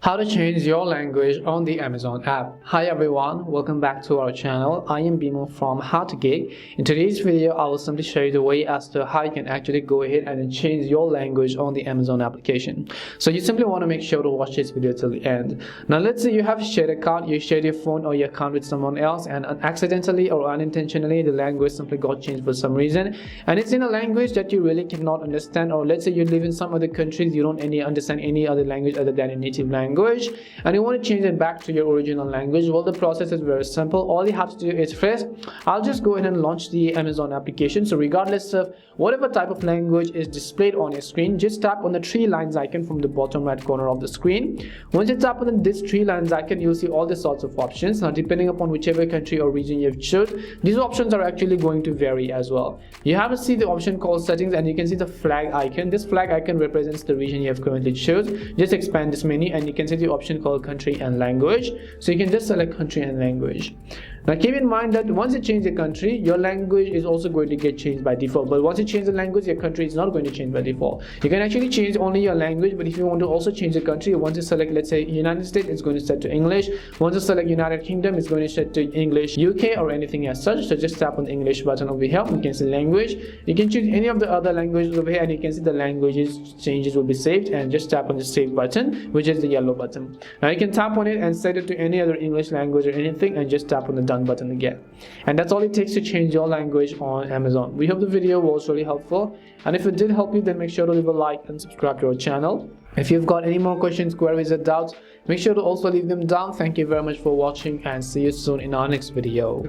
How to change your language on the Amazon app. Hi everyone, welcome back to our channel. I am Bimo from How to Geek. In today's video, I will simply show you the way as to how you can actually go ahead and change your language on the Amazon application. So you simply want to make sure to watch this video till the end. Now let's say you have shared account, you shared your phone or your account with someone else, and accidentally or unintentionally the language simply got changed for some reason, and it's in a language that you really cannot understand. Or let's say you live in some other countries, you don't understand any other language other than your native language, and you want to change it back to your original language. Well, the process is very simple. All you have to do is first, I'll just go ahead and launch the Amazon application. So regardless of whatever type of language is displayed on your screen, just tap on the three lines icon from the bottom right corner of the screen. Once you tap on this three lines icon, you'll see all the sorts of options. Now depending upon whichever country or region you've chosen, these options are actually going to vary as well. You have to see the option called settings, and you can see the flag icon. This flag icon represents the region you have currently chosen. Just expand this menu and you can see the option called country and language. So you can just select country and language. Now keep in mind that once you change the country, your language is also going to get changed by default. But once you change the language, your country is not going to change by default. You can actually change only your language, but if you want to also change the country, once you select, let's say, United States, it's going to set to English. Once you select United Kingdom, it's going to set to English UK or anything as such. So just tap on the English button over here. You can see language. You can choose any of the other languages over here, and you can see the languages changes will be saved, and just tap on the save button, which is the yellow button. Now you can tap on it and set it to any other English language or anything, and just tap on the done button again. And that's all it takes to change your language on Amazon. We hope the video was really helpful, and if it did help you, then make sure to leave a like and subscribe to our channel. If you've got any more questions, queries or doubts, make sure to also leave them down. Thank you very much for watching, and see you soon in our next video.